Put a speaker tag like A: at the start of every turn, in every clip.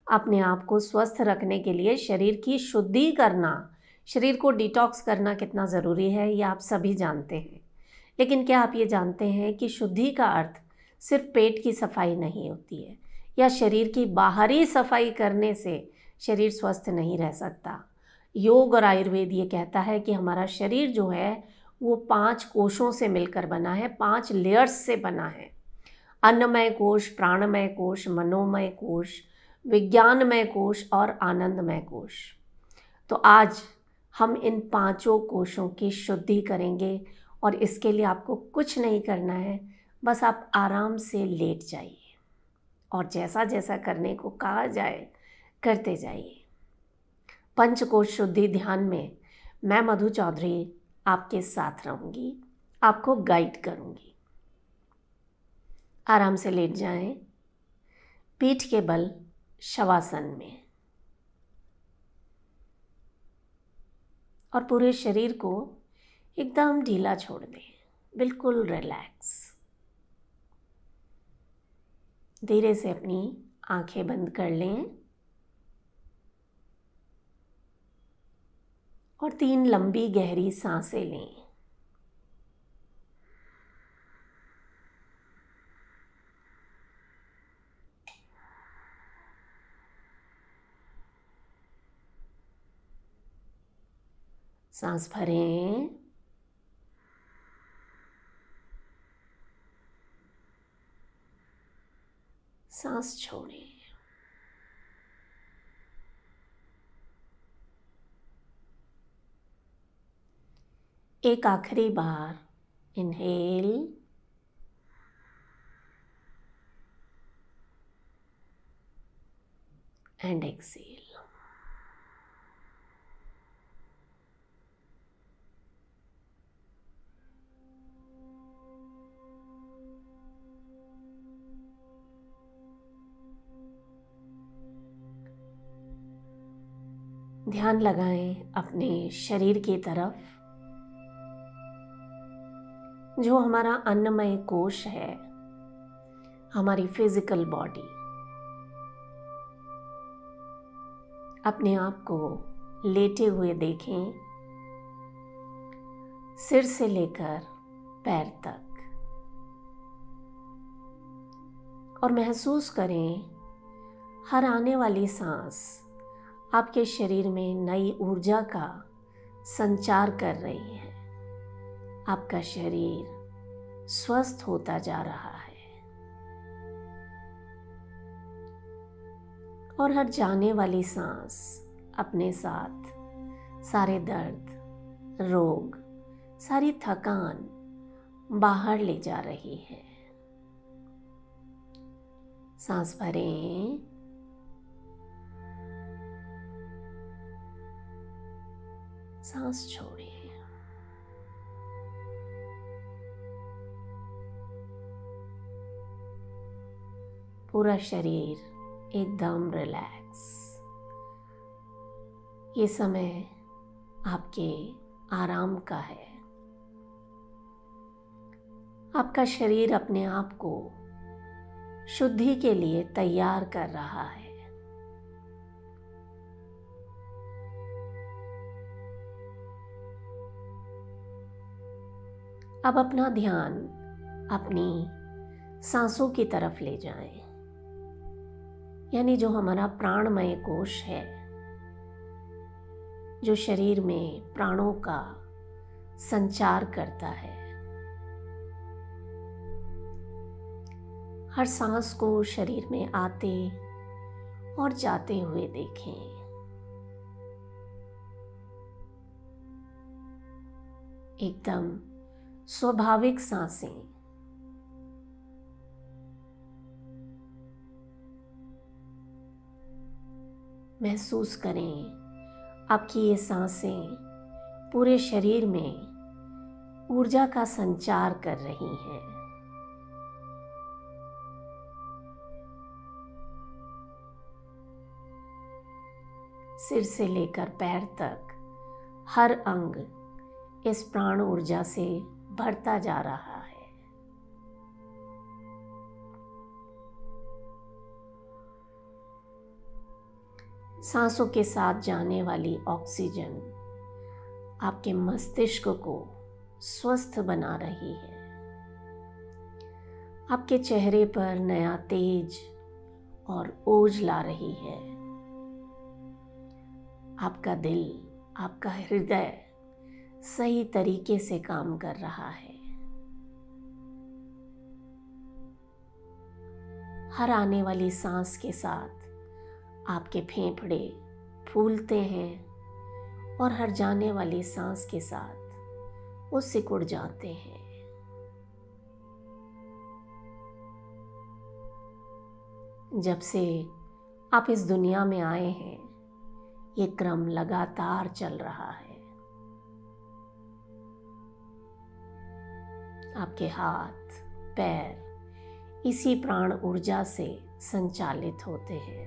A: अपने आप को स्वस्थ रखने के लिए शरीर की शुद्धि करना, शरीर को डिटॉक्स करना कितना ज़रूरी है, ये आप सभी जानते हैं। लेकिन क्या आप ये जानते हैं कि शुद्धि का अर्थ सिर्फ पेट की सफाई नहीं होती है, या शरीर की बाहरी सफाई करने से शरीर स्वस्थ नहीं रह सकता। योग और आयुर्वेद ये कहता है कि हमारा शरीर जो है वो 5 कोशों से मिलकर बना है, 5 लेयर्स से बना है। अन्नमय कोश, प्राणमय कोश, मनोमय कोश, विज्ञानमय कोश और आनंदमय कोश। तो आज हम इन 5 कोशों की शुद्धि करेंगे और इसके लिए आपको कुछ नहीं करना है, बस आप आराम से लेट जाइए और जैसा जैसा करने को कहा जाए करते जाइए। पंचकोश शुद्धि ध्यान में मैं मधु चौधरी आपके साथ रहूँगी, आपको गाइड करूँगी। आराम से लेट जाएं, पीठ के बल शवासन में, और पूरे शरीर को एकदम ढीला छोड़ दें, बिल्कुल रिलैक्स। धीरे से अपनी आंखें बंद कर लें और 3 लंबी गहरी सांसें लें। सांस भरें, सांस छोड़ें। एक आखिरी बार इनहेल एंड एक्सेल। ध्यान लगाएं अपने शरीर की तरफ, जो हमारा अन्नमय कोश है, हमारी फिजिकल बॉडी। अपने आप को लेटे हुए देखें, सिर से लेकर पैर तक, और महसूस करें हर आने वाली सांस आपके शरीर में नई ऊर्जा का संचार कर रही है। आपका शरीर स्वस्थ होता जा रहा है और हर जाने वाली सांस अपने साथ सारे दर्द, रोग, सारी थकान बाहर ले जा रही है। सांस भरें, सांस छोड़ें। पूरा शरीर एकदम रिलैक्स। ये समय आपके आराम का है। आपका शरीर अपने आप को शुद्धि के लिए तैयार कर रहा है। अब अपना ध्यान अपनी सांसों की तरफ ले जाएं, यानी जो हमारा प्राणमय कोश है, जो शरीर में प्राणों का संचार करता है। हर सांस को शरीर में आते और जाते हुए देखें। एकदम स्वाभाविक सांसें। महसूस करें आपकी ये सांसें पूरे शरीर में ऊर्जा का संचार कर रही हैं। सिर से लेकर पैर तक हर अंग इस प्राण ऊर्जा से भरता जा रहा है। सांसों के साथ जाने वाली ऑक्सीजन आपके मस्तिष्क को स्वस्थ बना रही है। आपके चेहरे पर नया तेज और ओज ला रही है। आपका दिल, आपका हृदय सही तरीके से काम कर रहा है। हर आने वाली सांस के साथ आपके फेफड़े फूलते हैं और हर जाने वाली सांस के साथ वो सिकुड़ जाते हैं। जब से आप इस दुनिया में आए हैं, ये क्रम लगातार चल रहा है। आपके हाथ, पैर इसी प्राण ऊर्जा से संचालित होते हैं।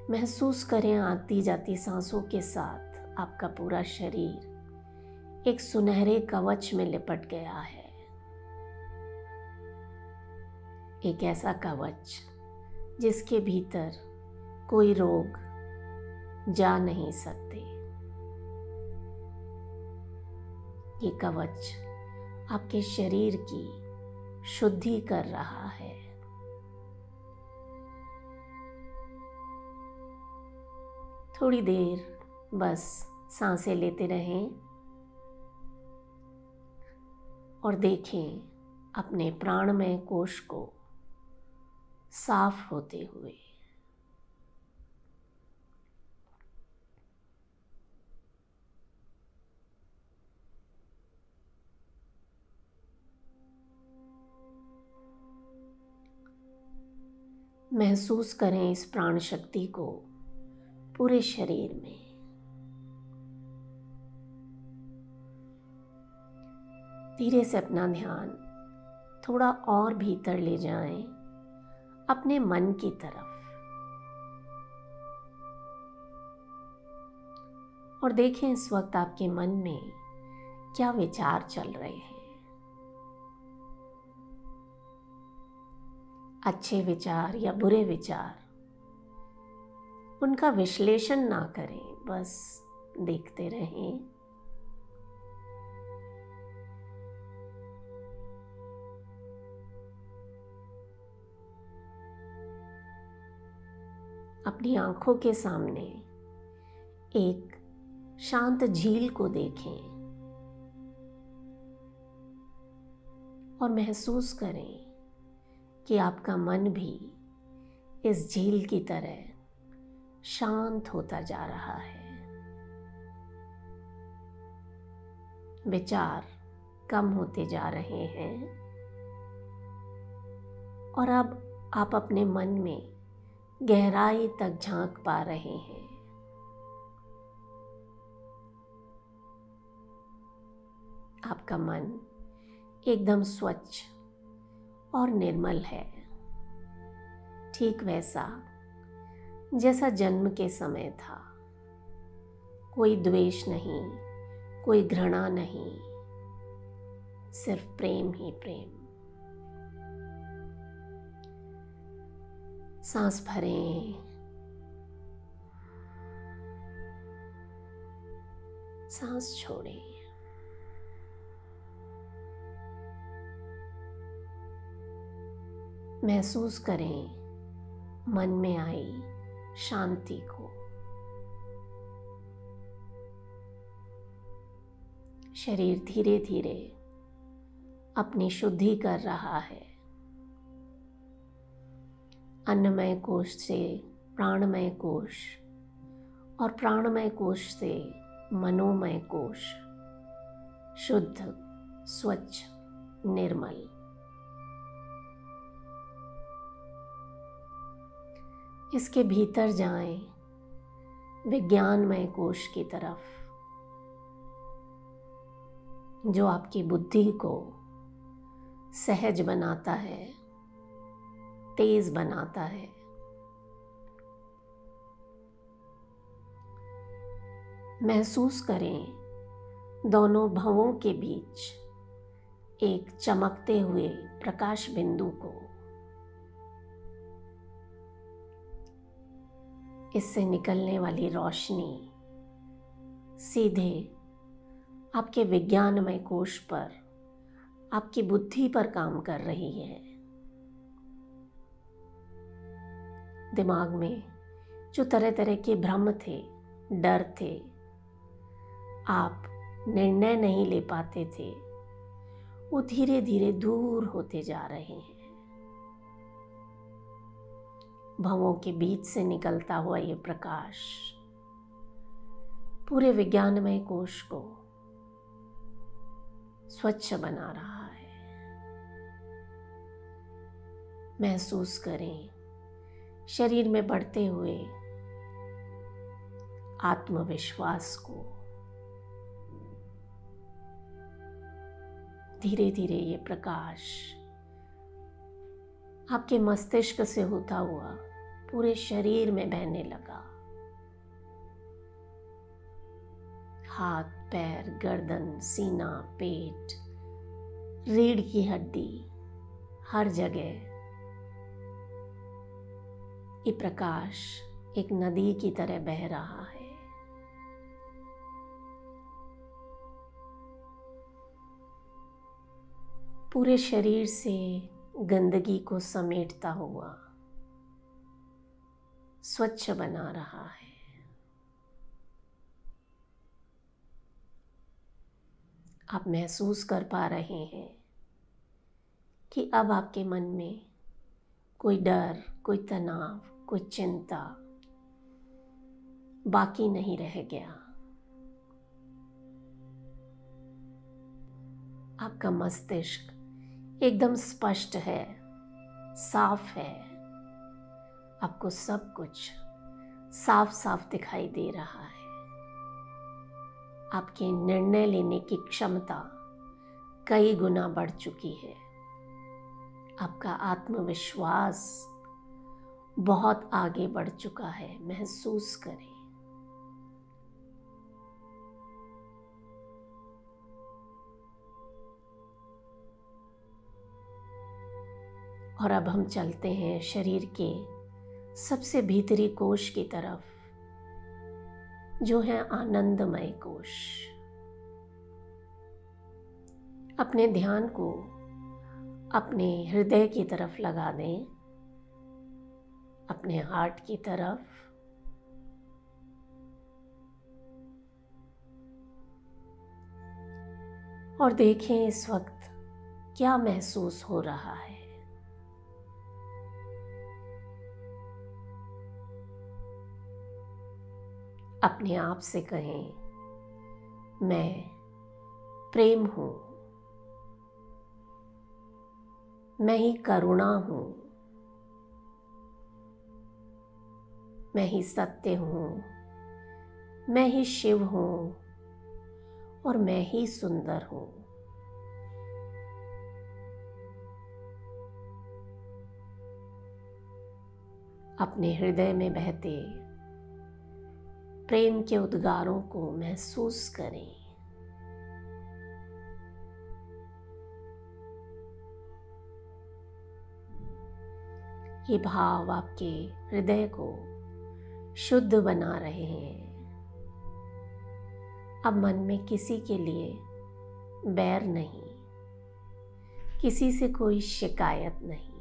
A: महसूस करें आती जाती सांसों के साथ आपका पूरा शरीर एक सुनहरे कवच में लिपट गया है। एक ऐसा कवच जिसके भीतर कोई रोग जा नहीं सकते। ये कवच आपके शरीर की शुद्धि कर रहा है। थोड़ी देर बस सांसें लेते रहें और देखें अपने प्राणमय कोश को साफ होते हुए। महसूस करें इस प्राण शक्ति को पूरे शरीर में। धीरे से अपना ध्यान थोड़ा और भीतर ले जाएं, अपने मन की तरफ, और देखें इस वक्त आपके मन में क्या विचार चल रहे हैं। अच्छे विचार या बुरे विचार, उनका विश्लेषण ना करें, बस देखते रहें। अपनी आंखों के सामने एक शांत झील को देखें और महसूस करें कि आपका मन भी इस झील की तरह शांत होता जा रहा है। विचार कम होते जा रहे हैं और अब आप अपने मन में गहराई तक झांक पा रहे हैं। आपका मन एकदम स्वच्छ और निर्मल है, ठीक वैसा जैसा जन्म के समय था। कोई द्वेष नहीं, कोई घृणा नहीं, सिर्फ प्रेम ही प्रेम। सांस भरें, सांस छोड़ें। महसूस करें मन में आई शांति को। शरीर धीरे धीरे अपनी शुद्धि कर रहा है। अन्नमय कोश से प्राणमय कोश और प्राणमय कोश से मनोमय कोश शुद्ध, स्वच्छ, निर्मल। इसके भीतर जाएं, विज्ञानमय कोश की तरफ, जो आपकी बुद्धि को सहज बनाता है, तेज बनाता है। महसूस करें दोनों भवों के बीच एक चमकते हुए प्रकाश बिंदु को। इससे निकलने वाली रोशनी सीधे आपके विज्ञानमय कोश पर, आपकी बुद्धि पर काम कर रही है। दिमाग में जो तरह तरह के भ्रम थे, डर थे, आप निर्णय नहीं ले पाते थे, वो धीरे धीरे दूर होते जा रहे हैं। भवों के बीच से निकलता हुआ ये प्रकाश पूरे विज्ञानमय कोश को स्वच्छ बना रहा है। महसूस करें शरीर में बढ़ते हुए आत्मविश्वास को। धीरे धीरे ये प्रकाश आपके मस्तिष्क से होता हुआ पूरे शरीर में बहने लगा। हाथ, पैर, गर्दन, सीना, पेट, रीढ़ की हड्डी, हर जगह ये प्रकाश एक नदी की तरह बह रहा है। पूरे शरीर से गंदगी को समेटता हुआ स्वच्छ बना रहा है। आप महसूस कर पा रहे हैं कि अब आपके मन में कोई डर, कोई तनाव, कोई चिंता बाकी नहीं रह गया। आपका मस्तिष्क एकदम स्पष्ट है, साफ है। आपको सब कुछ साफ साफ दिखाई दे रहा है। आपके निर्णय लेने की क्षमता कई गुना बढ़ चुकी है। आपका आत्मविश्वास बहुत आगे बढ़ चुका है। महसूस करें। और अब हम चलते हैं शरीर के सबसे भीतरी कोश की तरफ, जो है आनंदमय कोश। अपने ध्यान को अपने हृदय की तरफ लगा दें, अपने हार्ट की तरफ। और देखें इस वक्त क्या महसूस हो रहा है। अपने आप से कहें, मैं प्रेम हूँ, मैं ही करुणा हूँ, मैं ही सत्य हूँ, मैं ही शिव हूँ और मैं ही सुंदर हूँ। अपने हृदय में बहते प्रेम के उद्गारों को महसूस करें। ये भाव आपके हृदय को शुद्ध बना रहे हैं। अब मन में किसी के लिए बैर नहीं, किसी से कोई शिकायत नहीं,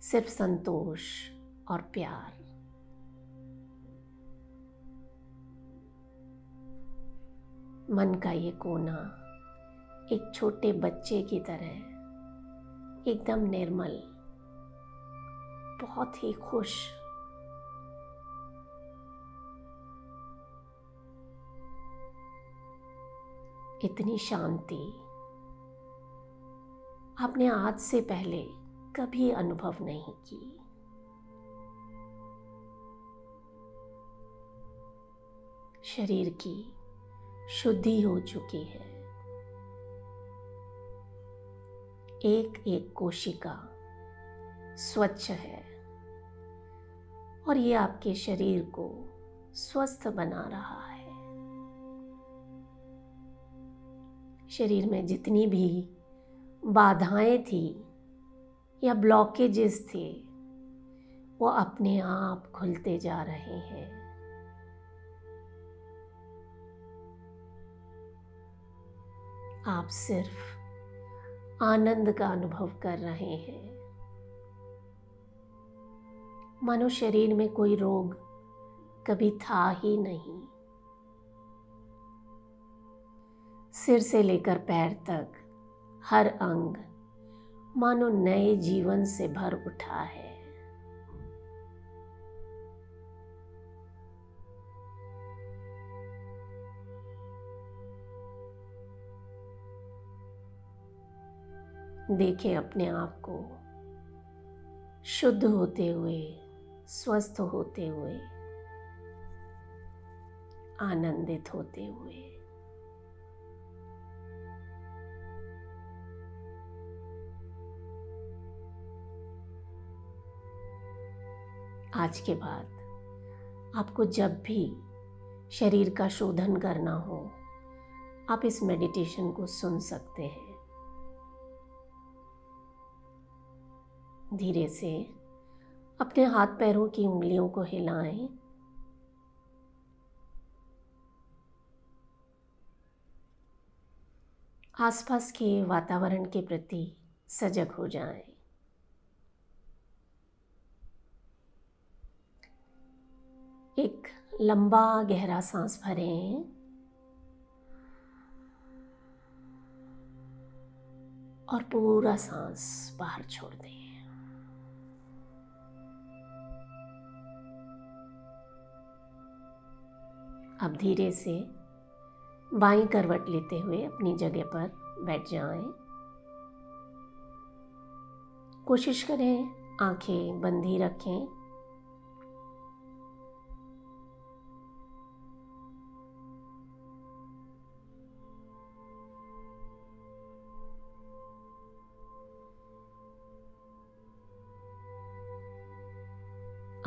A: सिर्फ संतोष और प्यार। मन का ये कोना एक छोटे बच्चे की तरह एकदम निर्मल, बहुत ही खुश। इतनी शांति आपने आज से पहले कभी अनुभव नहीं की। शरीर की शुद्धि हो चुकी है। एक एक कोशिका स्वच्छ है और ये आपके शरीर को स्वस्थ बना रहा है। शरीर में जितनी भी बाधाएं थी या ब्लॉकेजेस थे, वो अपने आप खुलते जा रहे हैं। आप सिर्फ आनंद का अनुभव कर रहे हैं। मानो शरीर में कोई रोग कभी था ही नहीं। सिर से लेकर पैर तक हर अंग मानो नए जीवन से भर उठा है। देखें अपने आप को शुद्ध होते हुए, स्वस्थ होते हुए, आनंदित होते हुए। आज के बाद आपको जब भी शरीर का शोधन करना हो, आप इस मेडिटेशन को सुन सकते हैं। धीरे से अपने हाथ पैरों की उंगलियों को हिलाएं। आसपास के वातावरण के प्रति सजग हो जाएं। एक लंबा गहरा सांस भरें और पूरा सांस बाहर छोड़ दें। अब धीरे से बाईं करवट लेते हुए अपनी जगह पर बैठ जाएं। कोशिश करें आंखें बंद ही रखें।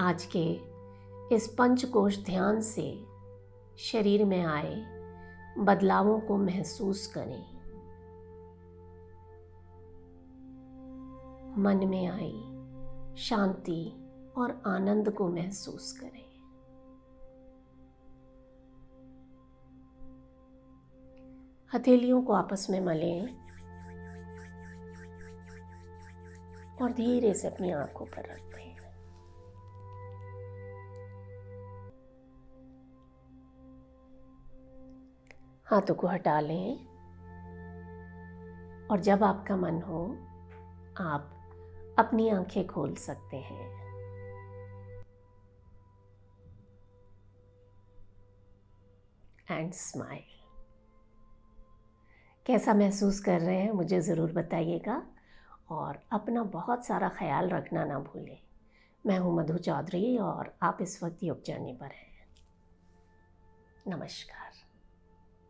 A: आज के इस पंचकोश ध्यान से शरीर में आए बदलावों को महसूस करें। मन में आई शांति और आनंद को महसूस करें। हथेलियों को आपस में मलें और धीरे से अपनी आंखों पर रख दें। हाथों को हटा लें और जब आपका मन हो आप अपनी आंखें खोल सकते हैं। And smile. कैसा महसूस कर रहे हैं मुझे ज़रूर बताइएगा और अपना बहुत सारा ख्याल रखना ना भूलें। मैं हूँ मधु चौधरी और आप इस वक्त योग जर्नी पर हैं। नमस्कार।